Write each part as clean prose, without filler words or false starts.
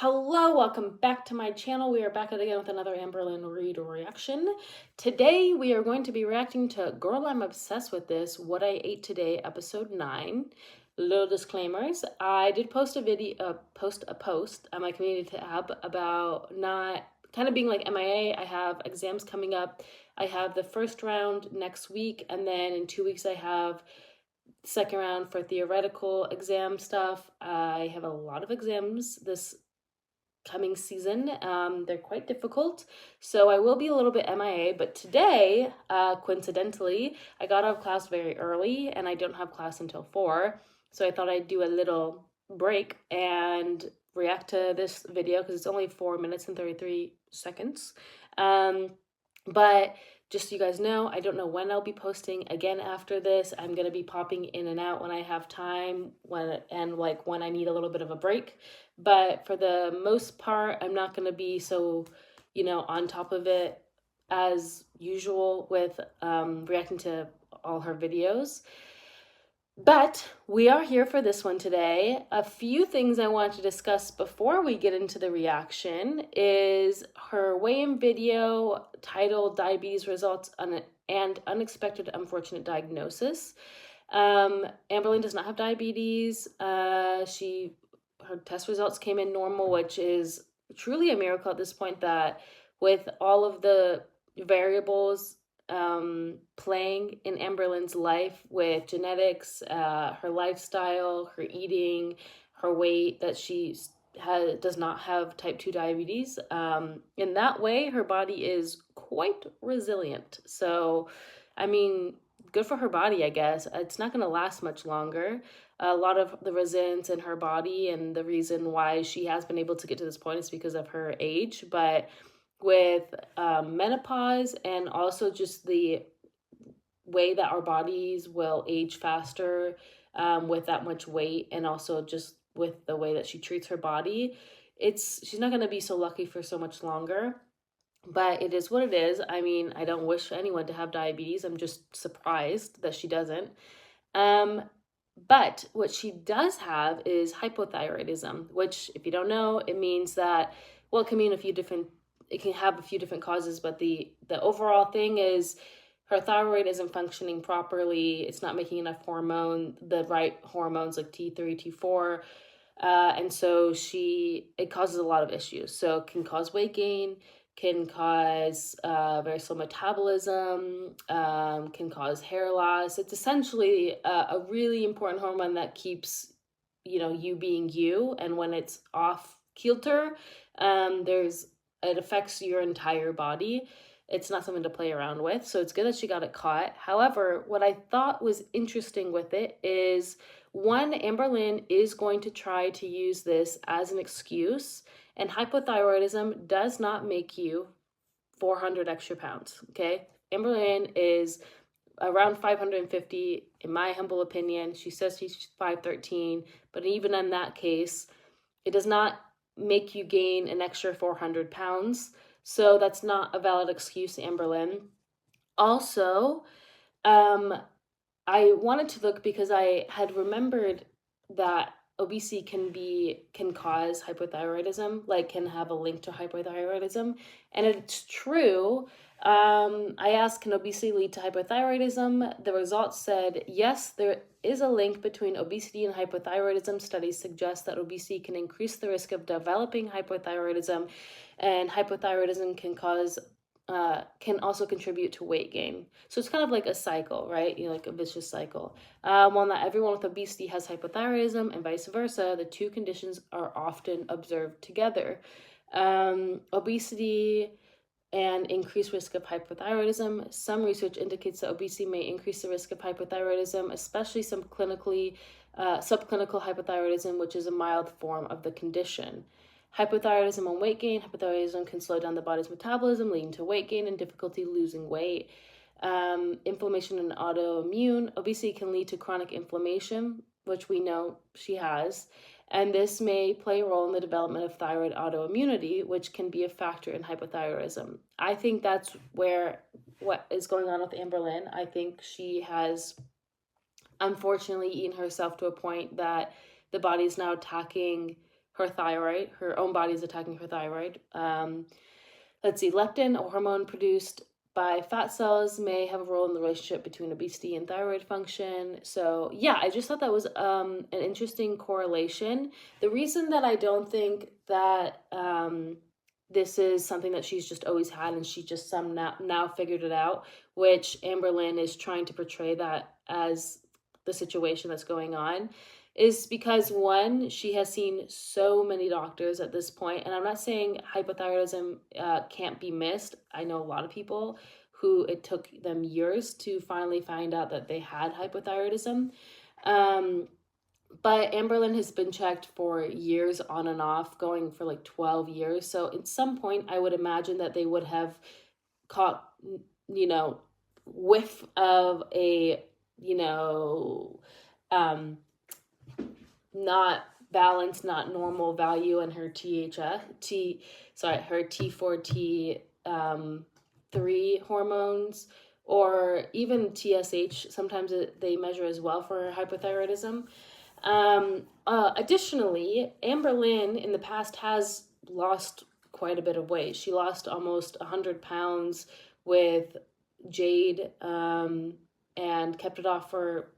Hello, welcome back to my channel. We are back at it again with another Amberlynn read or reaction. Today we are going to be reacting to Girl I'm Obsessed with This, What I Ate Today, episode 9. Little disclaimers. I did post a video, post on my community tab about not kind of being like MIA. I have exams coming up. I have the first round next week, and then in 2 weeks I have second round for theoretical exam stuff. I have a lot of exams this coming season. They're quite difficult, so I will be a little bit MIA, but today, coincidentally, I got out of class very early and I don't have class until 4, so I thought I'd do a little break and react to this video because it's only 4 minutes and 33 seconds. But just so you guys know, I don't know when I'll be posting again after this. I'm going to be popping in and out when I have time, when I need a little bit of a break. But for the most part, I'm not going to be so, on top of it as usual with reacting to all her videos. But we are here for this one today. A few things I want to discuss before we get into the reaction is her weigh-in video titled Diabetes Results and Unexpected Unfortunate Diagnosis. Amberlynn does not have diabetes. Her test results came in normal, which is truly a miracle at this point, that with all of the variables playing in Amberlynn's life with genetics, her lifestyle, her eating, her weight, that she does not have type 2 diabetes. In that way, her body is quite resilient. So, I mean, good for her body, I guess. It's not going to last much longer. A lot of the resilience in her body and the reason why she has been able to get to this point is because of her age, but with menopause and also just the way that our bodies will age faster with that much weight, and also just with the way that she treats her body, she's not going to be so lucky for so much longer. But it is what it is. I mean, I don't wish anyone to have diabetes. I'm just surprised that she doesn't. But what she does have is hypothyroidism, which, if you don't know, it means that, well, it can mean it can have a few different causes, but the overall thing is her thyroid isn't functioning properly. It's not making enough the right hormones like T3, T4. And so it causes a lot of issues. So it can cause weight gain, can cause very slow metabolism, can cause hair loss. It's essentially a really important hormone that keeps, you being you. And when it's off kilter, it affects your entire body. It's not something to play around with. So it's good that she got it caught. However, what I thought was interesting with it is, one, Amberlynn is going to try to use this as an excuse, and hypothyroidism does not make you 400 extra pounds, okay? Amberlynn is around 550, in my humble opinion. She says she's 513, but even in that case, it does not make you gain an extra 400 pounds. So that's not a valid excuse, Amberlynn. Also, I wanted to look because I had remembered that obesity can cause hypothyroidism, like can have a link to hypothyroidism, and it's true. I asked, can obesity lead to hypothyroidism? The results said yes, there is a link between obesity and hypothyroidism. Studies suggest that obesity can increase the risk of developing hypothyroidism, and hypothyroidism can also contribute to weight gain. So it's kind of like a cycle, right? Like a vicious cycle. While not everyone with obesity has hypothyroidism and vice versa, the two conditions are often observed together. Obesity and increased risk of hypothyroidism. Some research indicates that obesity may increase the risk of hypothyroidism, especially some subclinical hypothyroidism, which is a mild form of the condition. Hypothyroidism and weight gain. Hypothyroidism can slow down the body's metabolism, leading to weight gain and difficulty losing weight. Inflammation and autoimmune. Obesity can lead to chronic inflammation, which we know she has, and this may play a role in the development of thyroid autoimmunity, which can be a factor in hypothyroidism. I think that's what is going on with Amberlynn. I think she has unfortunately eaten herself to a point that the body is now attacking her thyroid. Her own body is attacking her thyroid. Let's see, leptin, a hormone produced by fat cells, may have a role in the relationship between obesity and thyroid function. So yeah, I just thought that was an interesting correlation. The reason that I don't think that this is something that she's just always had and she just now figured it out, which Amberlynn is trying to portray that as the situation that's going on, is because one, she has seen so many doctors at this point, and I'm not saying hypothyroidism can't be missed. I know a lot of people who it took them years to finally find out that they had hypothyroidism. But Amberlynn has been checked for years on and off, going for like 12 years. So at some point, I would imagine that they would have caught, whiff of a, not balanced, not normal value in her her T4, T3 hormones, or even TSH. Sometimes they measure as well for hypothyroidism. Additionally, Amberlynn in the past has lost quite a bit of weight. She lost almost 100 pounds with Jade, and kept it off for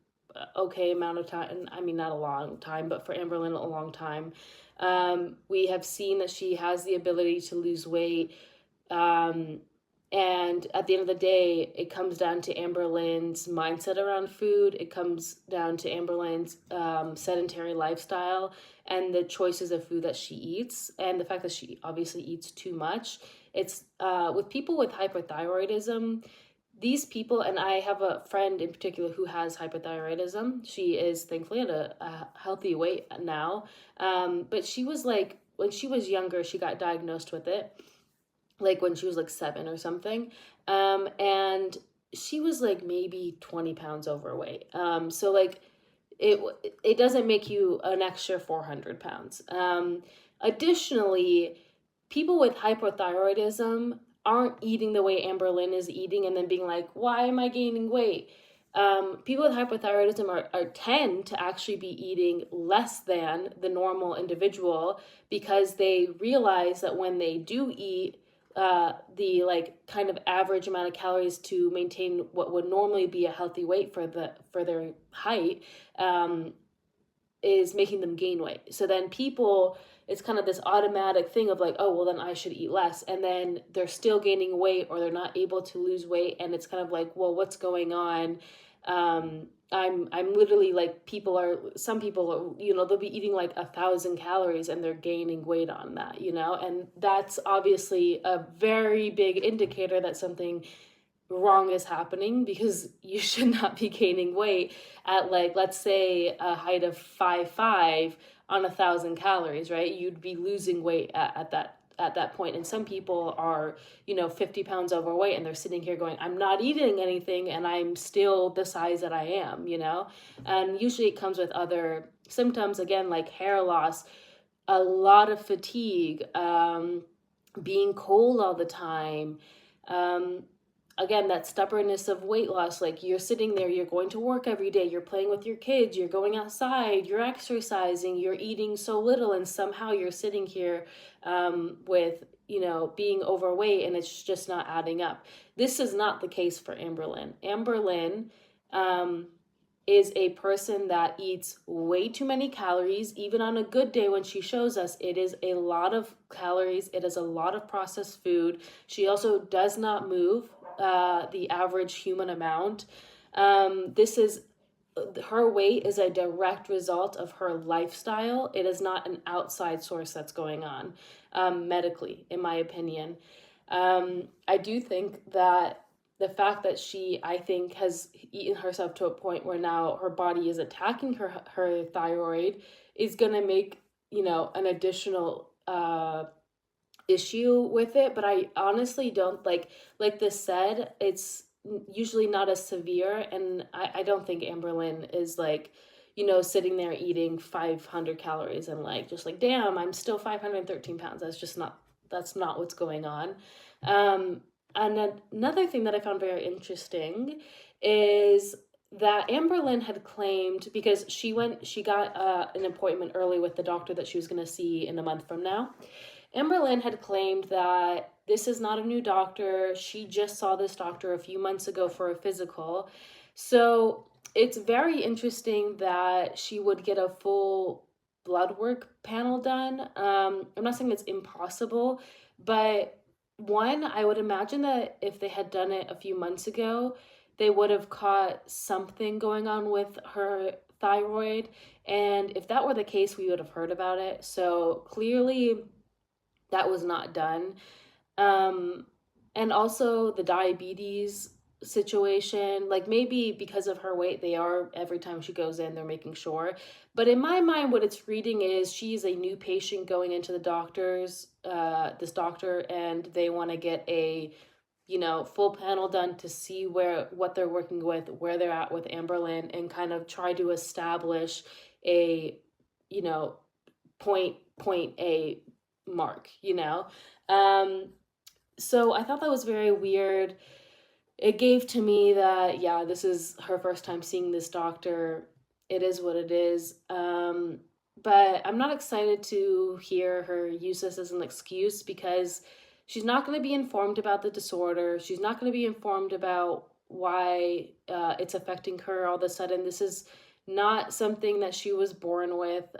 okay amount of time. I mean, not a long time, but for Amberlynn, a long time. We have seen that she has the ability to lose weight. And at the end of the day, it comes down to Amberlynn's mindset around food. It comes down to Amberlynn's sedentary lifestyle and the choices of food that she eats, and the fact that she obviously eats too much. It's with people with hyperthyroidism, these people, and I have a friend in particular who has hypothyroidism. She is thankfully at a healthy weight now. But she was like, when she was younger, she got diagnosed with it, like when she was like 7 or something. And she was like maybe 20 pounds overweight. So like it doesn't make you an extra 400 pounds. Additionally, people with hypothyroidism aren't eating the way Amberlynn is eating and then being like, why am I gaining weight? People with hypothyroidism are tend to actually be eating less than the normal individual, because they realize that when they do eat the like kind of average amount of calories to maintain what would normally be a healthy weight for their height, is making them gain weight. So then people, it's kind of this automatic thing of like, oh, well, then I should eat less. And then they're still gaining weight, or they're not able to lose weight. And it's kind of like, well, what's going on? I'm literally like, some people are, they'll be eating like 1,000 calories and they're gaining weight on that, and that's obviously a very big indicator that something wrong is happening, because you should not be gaining weight at, like, let's say a height of 5'5" on 1,000 calories, right? You'd be losing weight at that point. And some people are 50 pounds overweight and they're sitting here going, I'm not eating anything and I'm still the size that I am, and usually it comes with other symptoms, again, like hair loss, a lot of fatigue, being cold all the time, again, that stubbornness of weight loss. Like, you're sitting there, you're going to work every day, you're playing with your kids, you're going outside, you're exercising, you're eating so little, and somehow you're sitting here with, being overweight, and it's just not adding up. This is not the case for Amberlynn. Amberlynn is a person that eats way too many calories. Even on a good day when she shows us, it is a lot of calories. It is a lot of processed food. She also does not move the average human amount. Her weight is a direct result of her lifestyle. It is not an outside source that's going on medically, in my opinion. I do think that the fact that she, I think, has eaten herself to a point where now her body is attacking her thyroid is going to make, an additional issue with it. But I honestly don't, like this said, it's usually not as severe. And I don't think Amberlynn is like, sitting there eating 500 calories and like, just like, damn, I'm still 513 pounds. That's not what's going on. And then another thing that I found very interesting is that Amberlynn had claimed, because she got an appointment early with the doctor that she was going to see in a month from now. Amberlynn had claimed that this is not a new doctor. She just saw this doctor a few months ago for a physical. So it's very interesting that she would get a full blood work panel done. I'm not saying it's impossible, but one, I would imagine that if they had done it a few months ago, they would have caught something going on with her thyroid. And if that were the case, we would have heard about it. So clearly, that was not done. Um, and also the diabetes situation, like maybe because of her weight, they are every time she goes in, they're making sure. But in my mind, what it's reading is she's a new patient going into the this doctor, and they want to get a full panel done to see what they're working with, where they're at with Amberlynn, and kind of try to establish a, you know, point A mark. Um, so I thought that was very weird. It gave to me that, yeah, this is her first time seeing this doctor. It is what it is. But I'm not excited to hear her use this as an excuse, because she's not going to be informed about the disorder. She's not going to be informed about why it's affecting her all of a sudden. This is not something that she was born with.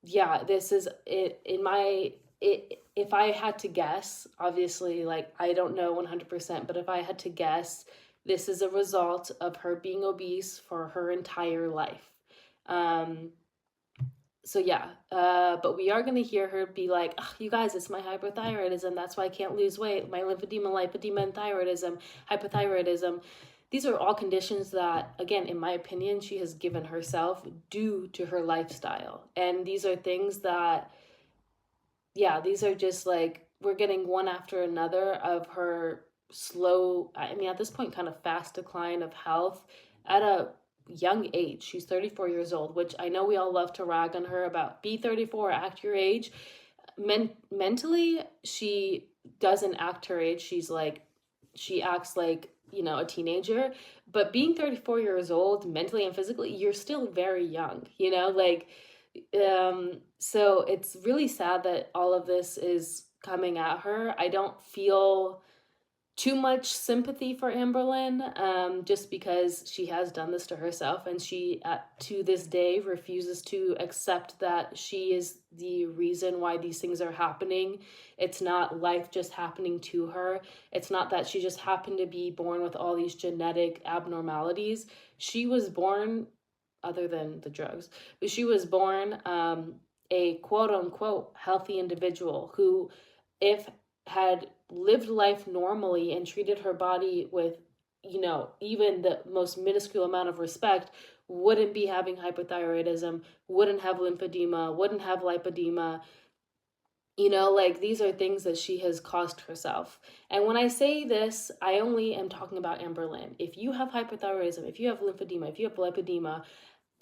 Yeah, this is it in my it if I had to guess, obviously, like, I don't know 100%, but if I had to guess, this is a result of her being obese for her entire life. Um so yeah, but we are gonna hear her be like, "Ugh, you guys, it's my hyperthyroidism. That's why I can't lose weight. My lymphedema, lipedema, and thyroidism, hypothyroidism." These are all conditions that, again, in my opinion, she has given herself due to her lifestyle. And these are things that, yeah, these are just like, we're getting one after another of her slow, I mean, at this point, kind of fast decline of health at a young age. She's 34 years old, which I know we all love to rag on her about. Be 34, act your age. Mentally, she doesn't act her age. She acts like, a teenager. But being 34 years old, mentally and physically, you're still very young, like, so it's really sad that all of this is coming at her. I don't feel too much sympathy for Amberlynn, just because she has done this to herself, and she, to this day, refuses to accept that she is the reason why these things are happening. It's not life just happening to her. It's not that she just happened to be born with all these genetic abnormalities. She was born, other than the drugs, but she was born a quote unquote healthy individual who, if had lived life normally and treated her body with, even the most minuscule amount of respect, wouldn't be having hypothyroidism, wouldn't have lymphedema, wouldn't have lipedema. Like, these are things that she has caused herself. And when I say this, I only am talking about Amberlynn. If you have hypothyroidism, if you have lymphedema, if you have lipedema,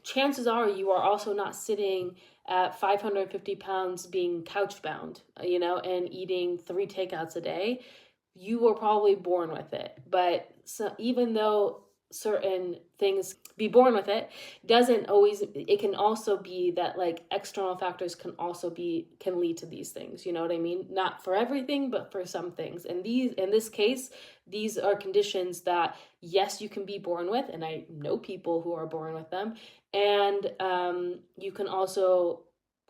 chances are you are also not sitting at 550 pounds being couch bound, and eating 3 takeouts a day. You were probably born with it. But so even though certain things be born with it, doesn't always, it can also be that, like, external factors can lead to these things. You know what I mean? Not for everything, but for some things. And in this case, these are conditions that, yes, you can be born with, and I know people who are born with them, and you can also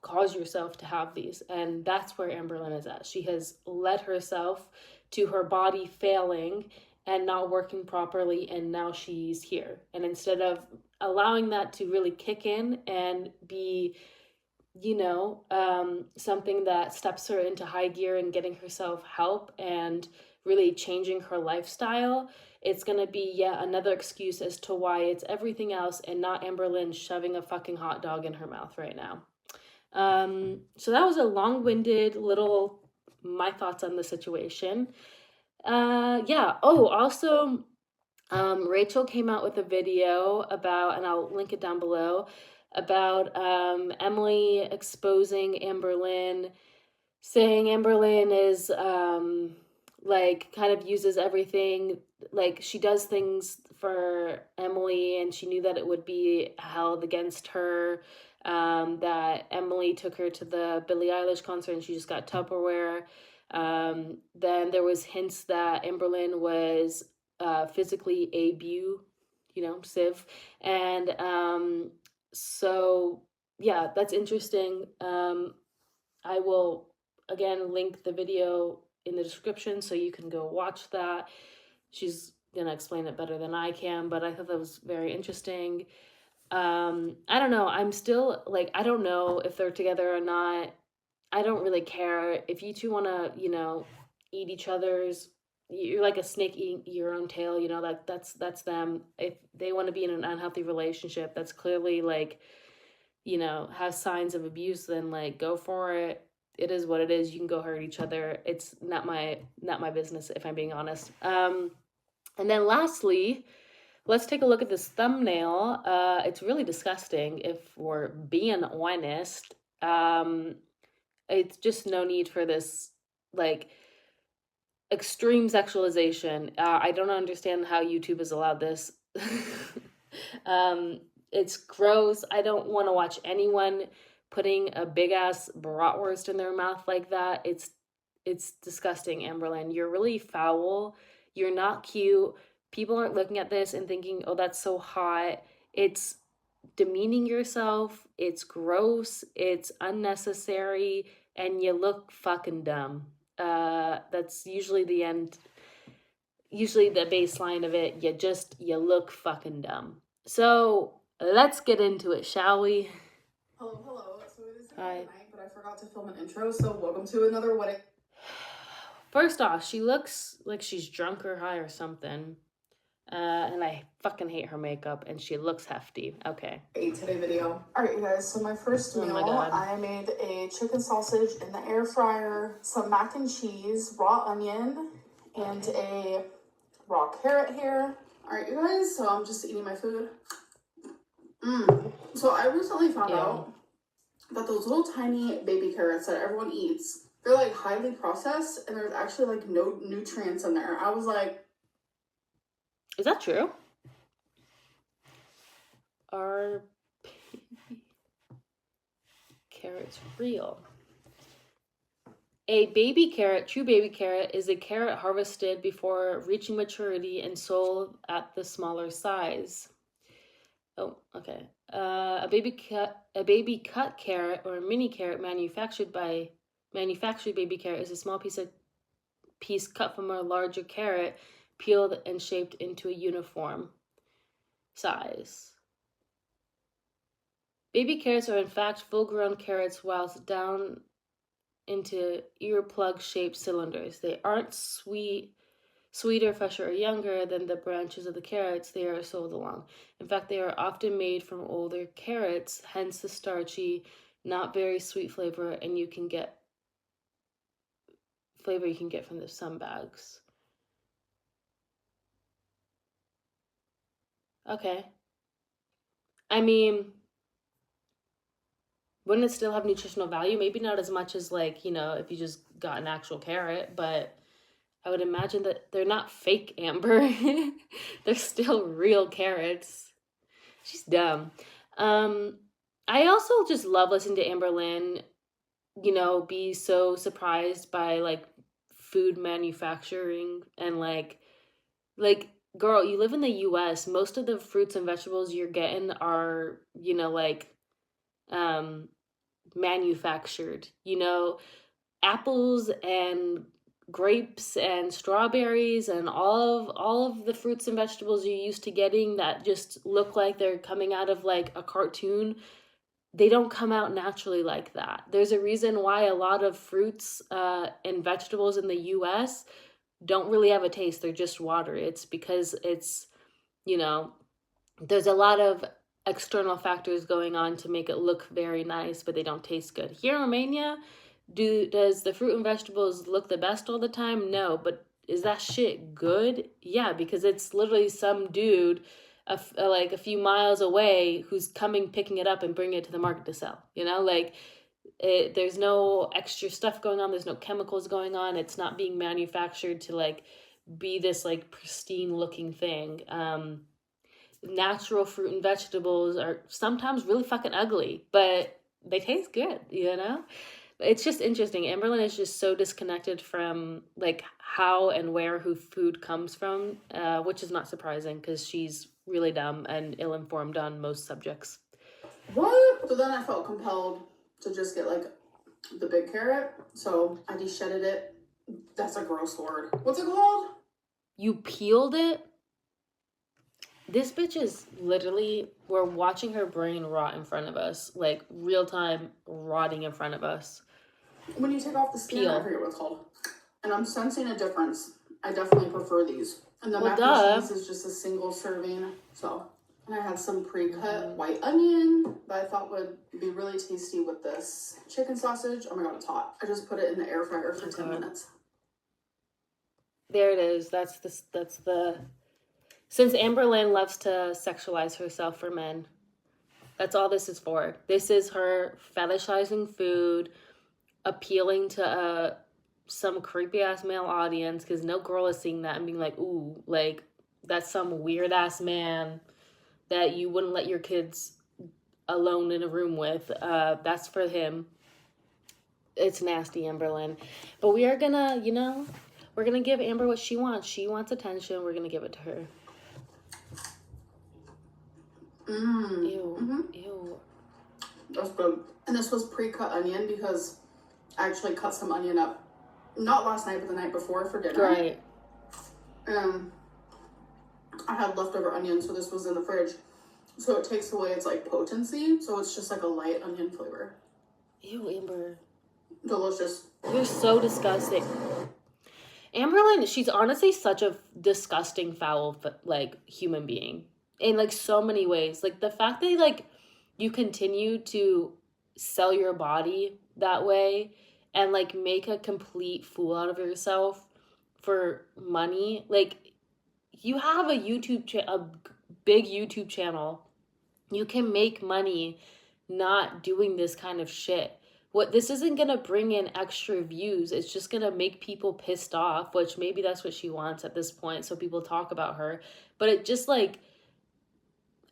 cause yourself to have these. And that's where Amberlynn is at. She has led herself to her body failing and not working properly, and now she's here. And instead of allowing that to really kick in and be, something that steps her into high gear and getting herself help and really changing her lifestyle, it's going to be yet another excuse as to why it's everything else and not Amberlynn shoving a fucking hot dog in her mouth right now. So that was a long-winded little, my thoughts on the situation. Yeah. Oh, also, Rachel came out with a video about, and I'll link it down below, about Emily exposing Amberlynn, saying Amberlynn is like, kind of uses everything, like, she does things for Emily, and she knew that it would be held against her. That Emily took her to the Billie Eilish concert and she just got Tupperware. Then there was hints that Amberlynn was physically abusive, and so yeah, that's interesting. I will again link the video in the description so you can go watch that. She's gonna explain it better than I can, but I thought that was very interesting. I don't know. I'm still like, I don't know if they're together or not. I don't really care. If you two want to, eat each other's, you're like a snake eating your own tail, like that's them. If they want to be in an unhealthy relationship, that's clearly like, has signs of abuse, then like go for it. It is what it is. You can go hurt each other. It's not my business, if I'm being honest. And then lastly, let's take a look at this thumbnail. It's really disgusting, if we're being honest. It's just no need for this, like, extreme sexualization. I don't understand how YouTube has allowed this. It's gross. I don't want to watch anyone putting a big ass bratwurst in their mouth like that. It's disgusting, Amberlynn. You're really foul. You're not cute. People aren't looking at this and thinking, "Oh, that's so hot." It's demeaning yourself. It's gross. It's unnecessary, and you look fucking dumb. That's usually the end. Usually the baseline of it. You look fucking dumb. So let's get into it, shall we? Hello. So it is the night, but I forgot to film an intro. So welcome to another wedding. First off, she looks like she's drunk or high or something. And I fucking hate her makeup, and she looks hefty. Okay. Today video. Alright, you guys, so my first meal, I made a chicken sausage in the air fryer, some mac and cheese, raw onion, and a raw carrot here. Alright, you guys, so I'm just eating my food. So I recently found out that those little tiny baby carrots that everyone eats, they're like highly processed, and there's actually like no nutrients in there. I was like, is that true? Are carrots real? A baby carrot, true baby carrot, is a carrot harvested before reaching maturity and sold at the smaller size. Oh, okay. A baby cut carrot or a mini carrot manufactured baby carrot is a small piece cut from a larger carrot, peeled and shaped into a uniform size. Baby carrots are in fact full-grown carrots whilst down into earplug-shaped cylinders. They aren't sweeter, fresher, or younger than the branches of the carrots they are sold along. In fact, they are often made from older carrots, hence the starchy, not very sweet flavor, and you can get from the some bags. Okay. I mean, wouldn't it still have nutritional value? Maybe not as much as, like, if you just got an actual carrot, but I would imagine that they're not fake, Amber. They're still real carrots. She's dumb. I also just love listening to Amberlynn, be so surprised by, like, food manufacturing and, like, girl, you live in the US. Most of the fruits and vegetables you're getting are, manufactured. Apples and grapes and strawberries and all of the fruits and vegetables you're used to getting that just look like they're coming out of like a cartoon, they don't come out naturally like that. There's a reason why a lot of fruits and vegetables in the US don't really have a taste. They're just water. It's because it's, there's a lot of external factors going on to make it look very nice, but they don't taste good. Here in Romania, does the fruit and vegetables look the best all the time? No, but is that shit good? Yeah, because it's literally some dude like a few miles away who's picking it up and bringing it to the market to sell. There's no extra stuff going on. There's no chemicals going on. It's not being manufactured to like be this like pristine looking thing. natural fruit and vegetables are sometimes really fucking ugly, but they taste good, you know? It's just interesting. Amberlynn is just so disconnected from like how and where her food comes from, which is not surprising because she's really dumb and ill-informed on most subjects. What? So then I felt compelled to just get like the big carrot. So I de-shedded it. That's a gross word. What's it called? You peeled it? This bitch is literally, we're watching her brain rot in front of us, like real time rotting in front of us. When you take off the skin, I forget what it's called. And I'm sensing a difference. I definitely prefer these. And the mac and cheese is just a single serving. So, and I had some pre-cut white onion that I thought would be really tasty with this chicken sausage. Oh my god, it's hot. I just put it in the air fryer for 10 minutes. There it is. That's the since Amberlynn loves to sexualize herself for men, that's all this is for. This is her fetishizing food, appealing to some creepy ass male audience because no girl is seeing that and being like, ooh, like that's some weird ass man that you wouldn't let your kids alone in a room with. That's for him. It's nasty, Amberlynn. But we are gonna, we're gonna give Amber what she wants. She wants attention. We're gonna give it to her. Ew. Ew. That's good. And this was pre-cut onion because I actually cut some onion up. Not last night, but the night before for dinner. Right. I had leftover onion, so this was in the fridge. So it takes away its like potency. So it's just like a light onion flavor. Ew, Amber. Delicious. You're so disgusting. Amberlynn, she's honestly such a disgusting, foul, like, human being. In, like, so many ways. Like, the fact that, like, you continue to sell your body that way and, like, make a complete fool out of yourself for money. Like, you have a big YouTube channel. You can make money not doing this kind of shit. This isn't going to bring in extra views. It's just going to make people pissed off, which maybe that's what she wants at this point. So people talk about her. But it just like,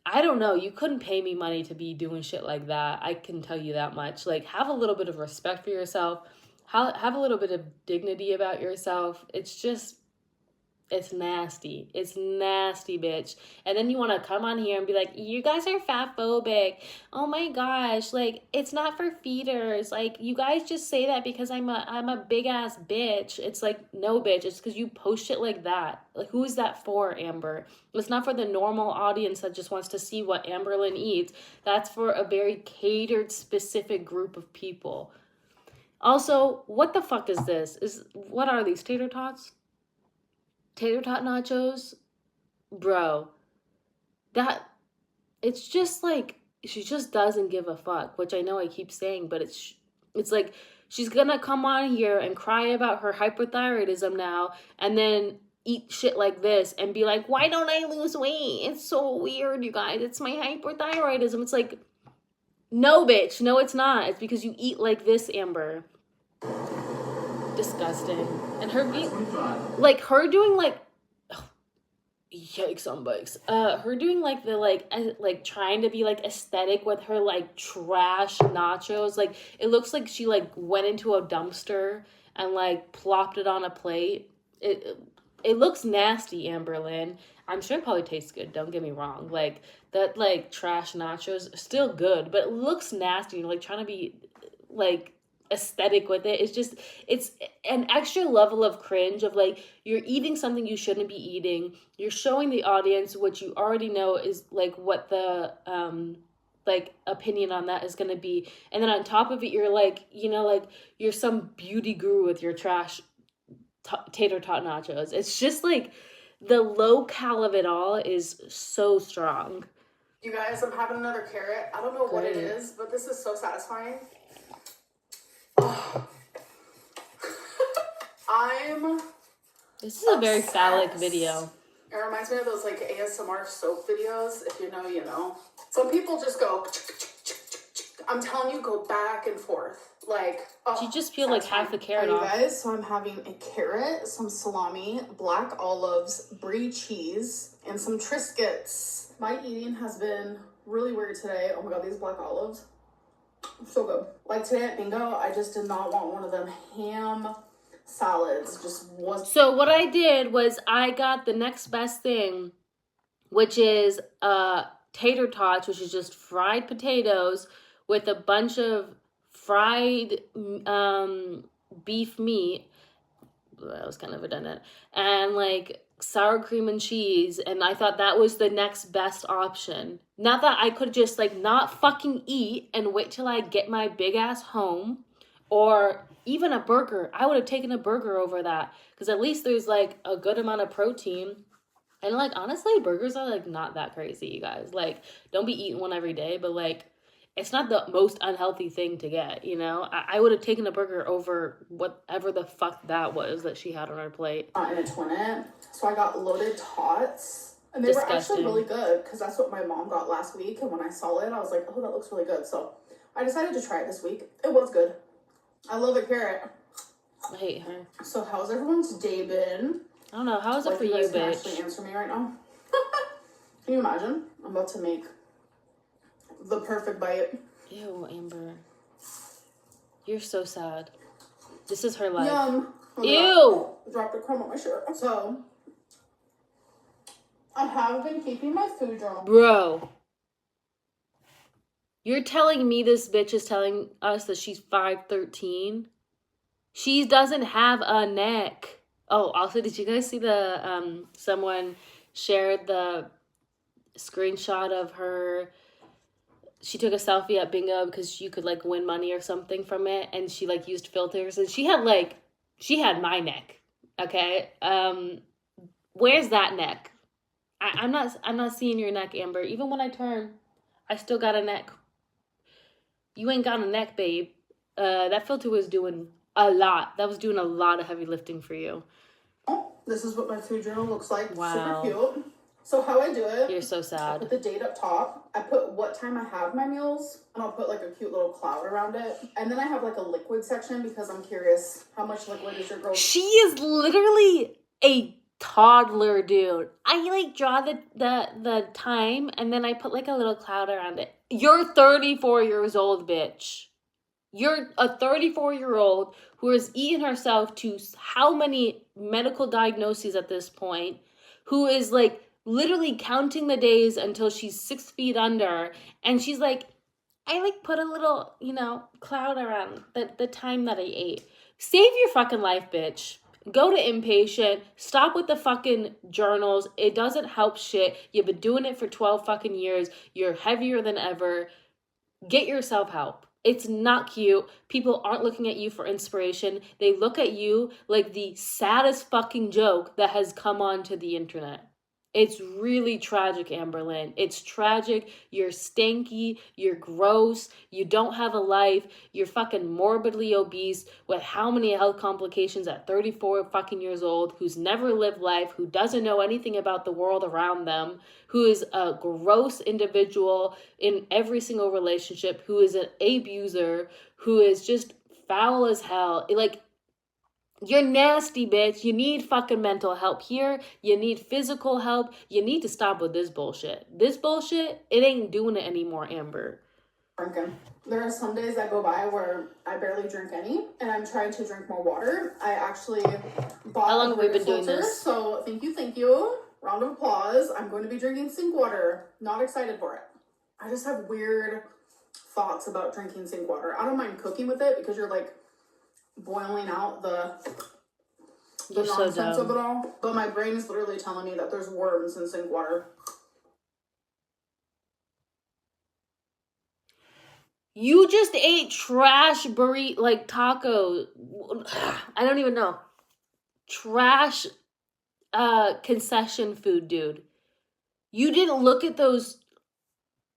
I don't know. You couldn't pay me money to be doing shit like that. I can tell you that much. Like, have a little bit of respect for yourself. Have a little bit of dignity about yourself. It's nasty. It's nasty, bitch. And then you want to come on here and be like, you guys are fat phobic. Oh my gosh. Like, it's not for feeders. Like, you guys just say that because I'm a big ass bitch. It's like, no, bitch. It's because you post shit like that. Like, who is that for, Amber? It's not for the normal audience that just wants to see what Amberlynn eats. That's for a very catered, specific group of people. Also, what the fuck is this? What are these, tater tots? Tater tot nachos? Bro, it's just like, she just doesn't give a fuck, which I know I keep saying, but it's like, she's gonna come on here and cry about her hypothyroidism now, and then eat shit like this and be like, why don't I lose weight? It's so weird, you guys. It's my hypothyroidism. It's like, no, bitch. No, it's not. It's because you eat like this, Amber. Disgusting. And her being like, her doing like, oh, yikes on bikes, her doing like the like trying to be like aesthetic with her like trash nachos. Like, it looks like she like went into a dumpster and like plopped it on a plate. It looks nasty, Amberlynn. I'm sure it probably tastes good, don't get me wrong. Like, that like trash nachos still good, but it looks nasty. You're like trying to be like aesthetic with it. It's an extra level of cringe of like, you're eating something you shouldn't be eating. You're showing the audience what you already know is like what the like opinion on that is going to be, and then on top of it you're like, like you're some beauty guru with your trash tater tot nachos. It's just like the low cal of it all is so strong. You guys, I'm having another carrot. I don't know what it is, but this is so satisfying. This is a very phallic video. It reminds me of those like ASMR soap videos. If you know, you know. Some people just go, I'm telling you, go back and forth. Like, she just peeled like half the carrot off. Guys, so I'm having a carrot, some salami, black olives, brie cheese, and some Triscuits. My eating has been really weird today. Oh my god, these black olives, so good. Like today at bingo, I just did not want one of them ham salads. Just was. So what I did was I got the next best thing, which is tater tots, which is just fried potatoes with a bunch of fried beef meat. That was kind of redundant. And like sour cream and cheese. And I thought that was the next best option. Not that I could just like not fucking eat and wait till I get my big ass home. Or even a burger. I would have taken a burger over that. Because at least there's like a good amount of protein. And like honestly, burgers are like not that crazy, you guys. Like, don't be eating one every day, but like it's not the most unhealthy thing to get, you know? I would have taken a burger over whatever the fuck that was that she had on her plate. In a twinnet. So I got loaded tots. And they were actually really good because that's what my mom got last week. And when I saw it, I was like, oh, that looks really good. So I decided to try it this week. It was good. I love a carrot. I hate her. So how's everyone's day been? I don't know. How is it for you, bitch? Can actually answer me right now. Can you imagine? I'm about to make the perfect bite. Ew, Amber. You're so sad. This is her life. Yum. Ew! Dropped a crumb on my shirt. So, I have been keeping my food journal. Bro. You're telling me this bitch is telling us that she's 5'13"? She doesn't have a neck. Oh, also, did you guys see the, someone shared the screenshot of her, she took a selfie at bingo because you could, like, win money or something from it, and she, like, used filters, and she had my neck, okay? Where's that neck? I'm not seeing your neck, Amber. Even when I turn, I still got a neck. You ain't got a neck, babe. That filter was doing a lot. That was doing a lot of heavy lifting for you. This is what my food journal looks like. Wow. Super cute. So how I do it. You're so sad. I put the date up top. I put what time I have my meals. And I'll put like a cute little cloud around it. And then I have like a liquid section because I'm curious. How much liquid is your girl? She is literally a toddler, dude. I like draw the time and then I put like a little cloud around it. You're 34 years old, bitch. You're a 34-year-old who has eaten herself to how many medical diagnoses at this point, who is like literally counting the days until she's 6 feet under, and she's like, I like put a little, cloud around the time that I ate. Save your fucking life, bitch. Go to Inpatient. Stop with the fucking journals. It doesn't help shit. You've been doing it for 12 fucking years. You're heavier than ever. Get yourself help. It's not cute. People aren't looking at you for inspiration. They look at you like the saddest fucking joke that has come onto the internet. It's really tragic, Amberlynn. It's tragic. You're stanky. You're gross. You don't have a life. You're fucking morbidly obese with how many health complications at 34 fucking years old, who's never lived life, who doesn't know anything about the world around them, who is a gross individual in every single relationship, who is an abuser, who is just foul as hell. Like, you're nasty, bitch. You need fucking mental help here. You need physical help. You need to stop with this bullshit. This bullshit, it ain't doing it anymore, Amber. Drinking. There are some days that go by where I barely drink any, and I'm trying to drink more water. I actually bought How long have we been doing this? So thank you. Round of applause. I'm going to be drinking sink water. Not excited for it. I just have weird thoughts about drinking sink water. I don't mind cooking with it because you're like boiling out the nonsense of it all. But my brain is literally telling me that there's worms in sink water. You just ate trash burrito, like taco. I don't even know. Trash concession food, dude. You didn't look at those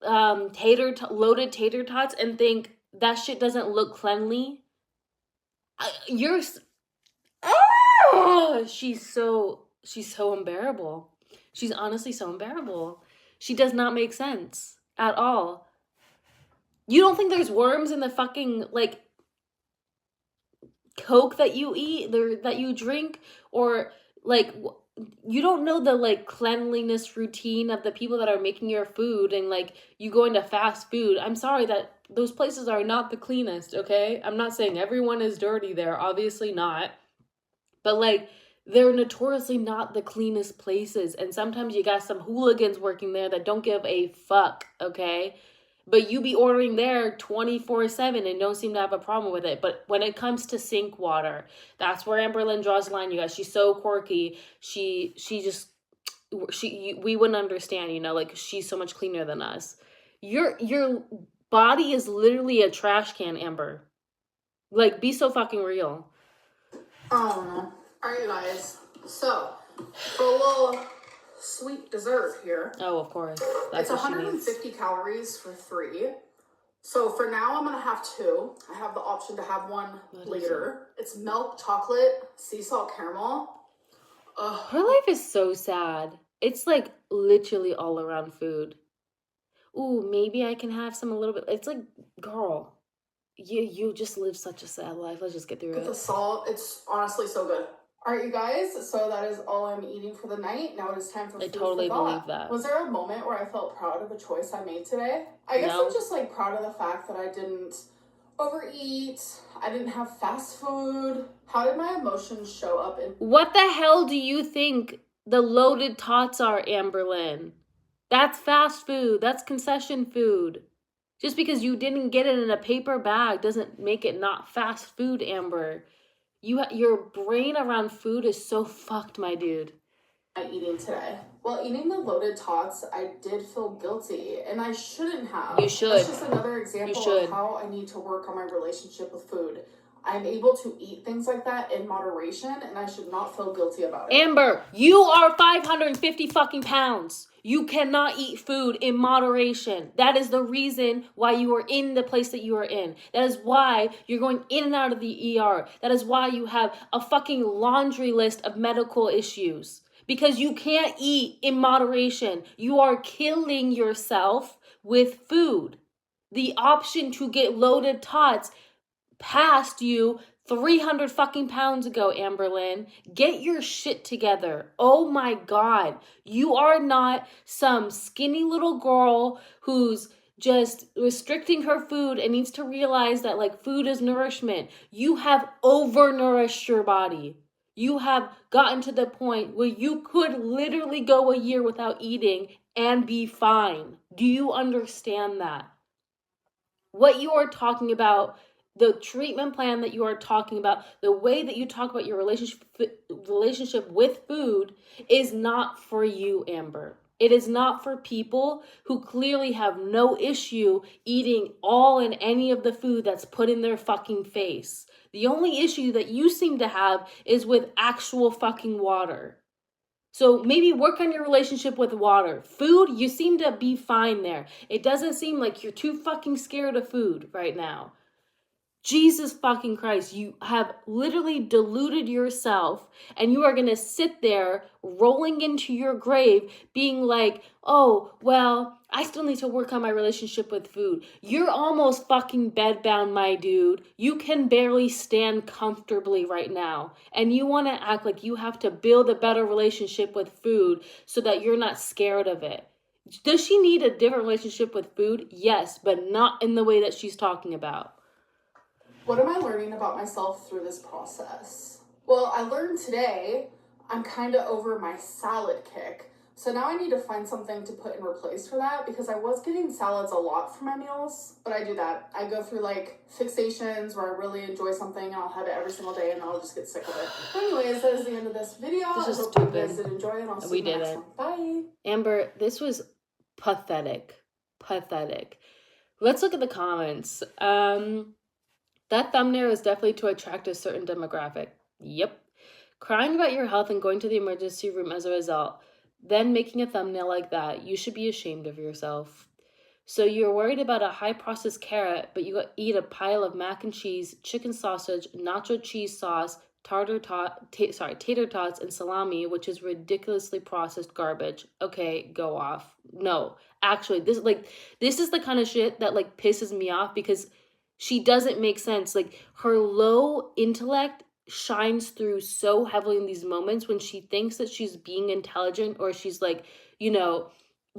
loaded tater tots and think that shit doesn't look cleanly. She's so unbearable. She's honestly so unbearable. She does not make sense at all. You don't think there's worms in the fucking, like, Coke that you eat, that you drink, or like you don't know the like cleanliness routine of the people that are making your food, and like you go into fast food. I'm sorry that those places are not the cleanest, okay? I'm not saying everyone is dirty there, obviously not. But like they're notoriously not the cleanest places, and sometimes you got some hooligans working there that don't give a fuck, okay? But you be ordering there 24/7 and don't seem to have a problem with it. But when it comes to sink water, that's where Amberlynn draws the line, you guys. She's so quirky. We wouldn't understand, you know, like she's so much cleaner than us. Your body is literally a trash can, Amber. Like, be so fucking real. All right, you guys. So, for a little sweet dessert here. Oh, of course. It's 150 calories for 3. So for now, I'm gonna have 2. I have the option to have one later. It's milk chocolate, sea salt caramel. Ugh. Her life is so sad. It's like literally all around food. Ooh, maybe I can have some a little bit. It's like, girl, you just live such a sad life. Let's just get through it. The salt, it's honestly so good. All right, you guys, so that is all I'm eating for the night. Now it is time for food. I totally believe that. Was there a moment where I felt proud of the choice I made today? I guess I'm just like proud of the fact that I didn't overeat. I didn't have fast food. How did my emotions show up in... What the hell do you think the loaded tots are, Amberlynn? That's fast food. That's concession food. Just because you didn't get it in a paper bag doesn't make it not fast food, Amber. Your brain around food is so fucked, my dude. Eating today. Well, eating the loaded tots, I did feel guilty, and I shouldn't have. You should. That's just another example of how I need to work on my relationship with food. I'm able to eat things like that in moderation, and I should not feel guilty about it. Amber, you are 550 fucking pounds. You cannot eat food in moderation. That is the reason why you are in the place that you are in. That is why you're going in and out of the ER. That is why you have a fucking laundry list of medical issues. Because you can't eat in moderation. You are killing yourself with food. The option to get loaded tots passed you 300 fucking pounds ago, Amberlynn. Get your shit together. Oh my God. You are not some skinny little girl who's just restricting her food and needs to realize that like food is nourishment. You have overnourished your body. You have gotten to the point where you could literally go a year without eating and be fine. Do you understand that? What you are talking about, the treatment plan that you are talking about, the way that you talk about your relationship with food is not for you, Amber. It is not for people who clearly have no issue eating all and any of the food that's put in their fucking face. The only issue that you seem to have is with actual fucking water. So maybe work on your relationship with water. Food, you seem to be fine there. It doesn't seem like you're too fucking scared of food right now. Jesus fucking Christ, you have literally deluded yourself, and you are going to sit there rolling into your grave being like, oh, well, I still need to work on my relationship with food. You're almost fucking bedbound, my dude. You can barely stand comfortably right now, and you want to act like you have to build a better relationship with food so that you're not scared of it. Does she need a different relationship with food? Yes, but not in the way that she's talking about. What am I learning about myself through this process? Well, I learned today I'm kind of over my salad kick. So now I need to find something to put in replace for that, because I was getting salads a lot for my meals, but I do that. I go through like fixations where I really enjoy something and I'll have it every single day and then I'll just get sick of it. Anyways, that is the end of this video. This is I hope stupid. you guys did enjoy it, and I'll see you in the next one. Bye. Amber, this was pathetic. Pathetic. Let's look at the comments. That thumbnail is definitely to attract a certain demographic. Yep. Crying about your health and going to the emergency room as a result. Then making a thumbnail like that. You should be ashamed of yourself. So you're worried about a high processed carrot, but you eat a pile of mac and cheese, chicken sausage, nacho cheese sauce, tater tots, and salami, which is ridiculously processed garbage. Okay, go off. No, actually, this is the kind of shit that like pisses me off, because She doesn't make sense. Like, her low intellect shines through so heavily in these moments when she thinks that she's being intelligent, or she's like, you know,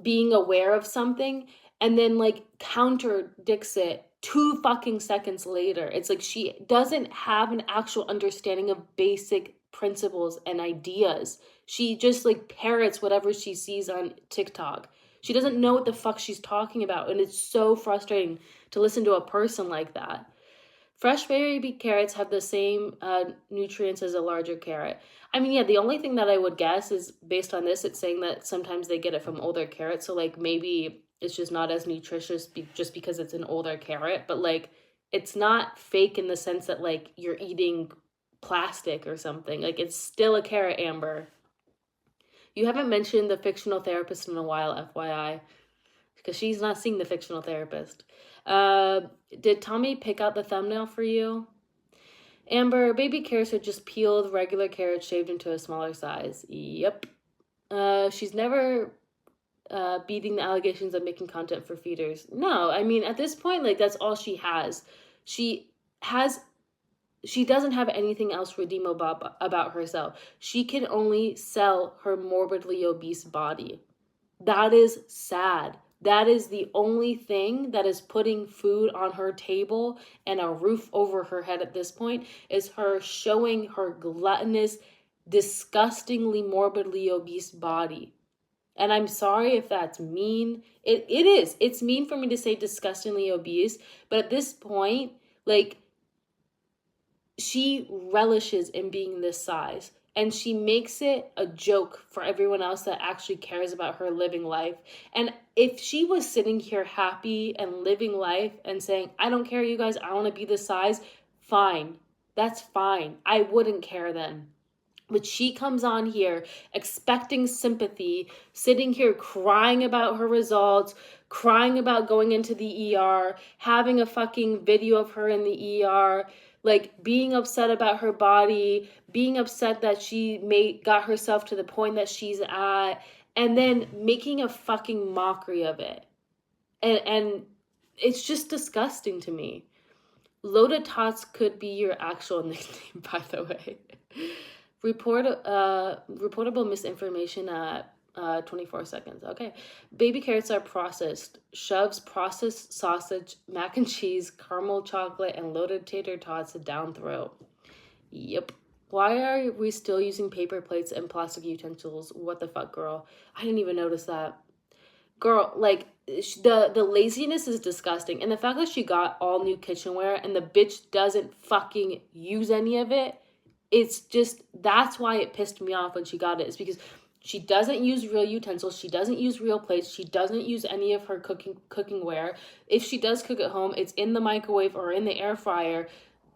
being aware of something, and then like contradicts it 2 fucking seconds later. It's like she doesn't have an actual understanding of basic principles and ideas. She just like parrots whatever she sees on TikTok. She doesn't know what the fuck she's talking about, and it's so frustrating to listen to a person like that. Fresh baby carrots have the same nutrients as a larger carrot. I mean, yeah, the only thing that I would guess is, based on this, it's saying that sometimes they get it from older carrots. So, like, maybe it's just not as nutritious just because it's an older carrot. But, like, it's not fake in the sense that, like, you're eating plastic or something. Like, it's still a carrot, Amber. You haven't mentioned the fictional therapist in a while, FYI, because she's not seeing the fictional therapist. Did Tommy pick out the thumbnail for you? Amber, baby carrots are just peeled regular carrots shaved into a smaller size. Yep. She's never beating the allegations of making content for feeders. No, I mean, at this point, like, that's all she has. She doesn't have anything else redeemable about herself. She can only sell her morbidly obese body. That is sad. That is the only thing that is putting food on her table and a roof over her head at this point, is her showing her gluttonous, disgustingly morbidly obese body. And I'm sorry if that's mean. It is. It's mean for me to say disgustingly obese, but at this point, like, she relishes in being this size. And she makes it a joke for everyone else that actually cares about her living life. And if she was sitting here happy and living life and saying, I don't care, you guys, I want to be this size, fine. That's fine. I wouldn't care then. But she comes on here expecting sympathy, sitting here crying about her results, crying about going into the ER, having a fucking video of her in the ER, like being upset about her body, being upset that she got herself to the point that she's at, and then making a fucking mockery of it. And it's just disgusting to me. Loaded Tots could be your actual nickname, by the way. Reportable misinformation at 24 seconds. Okay. Baby carrots are processed. Shoves processed sausage, mac and cheese, caramel chocolate, and loaded tater tots down throat. Yep. Why are we still using paper plates and plastic utensils? What the fuck, girl? I didn't even notice that. Girl, like, the laziness is disgusting. And the fact that she got all new kitchenware and the bitch doesn't fucking use any of it, it's just, that's why it pissed me off when she got it. It's because she doesn't use real utensils. She doesn't use real plates. She doesn't use any of her cookingware. If she does cook at home, it's in the microwave or in the air fryer.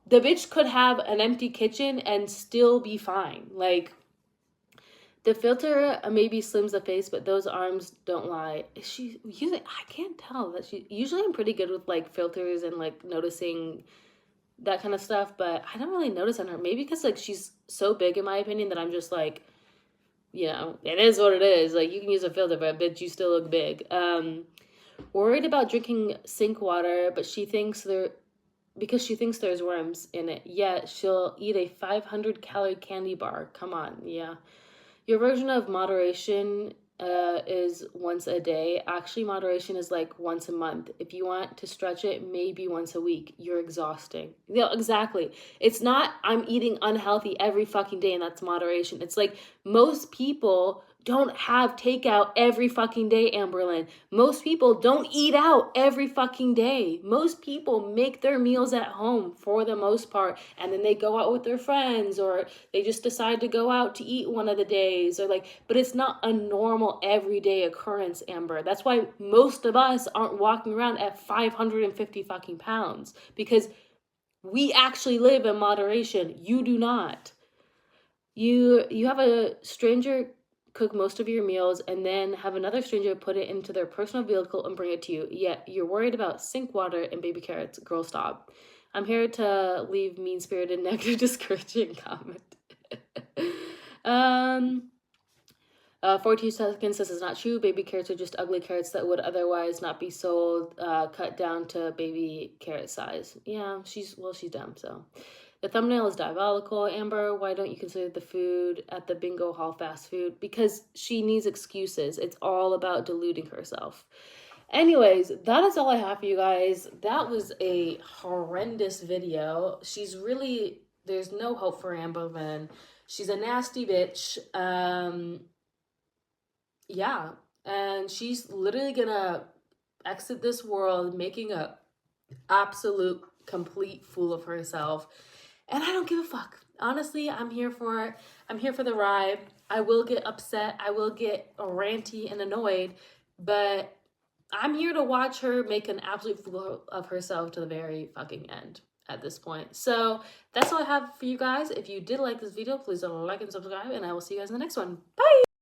The bitch could have an empty kitchen and still be fine. Like, the filter maybe slims the face, but those arms don't lie. Is she using? I can't tell. That she usually, I'm pretty good with like filters and like noticing that kind of stuff, but I don't really notice on her. Maybe because like she's so big, in my opinion, that I'm just like, you know, it is what it is. Like, you can use a filter, but bitch, you still look big. Worried about drinking sink water, but she thinks there's worms in it. Yeah, she'll eat a 500 calorie candy bar. Come on, yeah. Your version of moderation is once a day. Actually, moderation is like once a month. If you want to stretch it, maybe once a week. You're exhausting. Yeah, exactly. It's not I'm eating unhealthy every fucking day and that's moderation. It's like most people don't have takeout every fucking day, Amberlynn. Most people don't eat out every fucking day. Most people make their meals at home for the most part, and then they go out with their friends, or they just decide to go out to eat one of the days, or like, but it's not a normal everyday occurrence, Amber. That's why most of us aren't walking around at 550 fucking pounds, because we actually live in moderation. You do not. You have a stranger cook most of your meals and then have another stranger put it into their personal vehicle and bring it to you. Yet you're worried about sink water and baby carrots. Girl, stop. I'm here to leave mean-spirited, negative, discouraging comment. 42 seconds says it's not true. Baby carrots are just ugly carrots that would otherwise not be sold, cut down to baby carrot size. Yeah, she's dumb, so. The thumbnail is diabolical. Amber, why don't you consider the food at the bingo hall fast food? Because she needs excuses. It's all about deluding herself. Anyways, that is all I have for you guys. That was a horrendous video. She's really, there's no hope for Amberlynn. She's a nasty bitch. Yeah, and she's literally gonna exit this world making a absolute complete fool of herself. And I don't give a fuck. Honestly, I'm here for it. I'm here for the ride. I will get upset. I will get ranty and annoyed, but I'm here to watch her make an absolute fool of herself to the very fucking end at this point. So that's all I have for you guys. If you did like this video, please like and subscribe, and I will see you guys in the next one. Bye!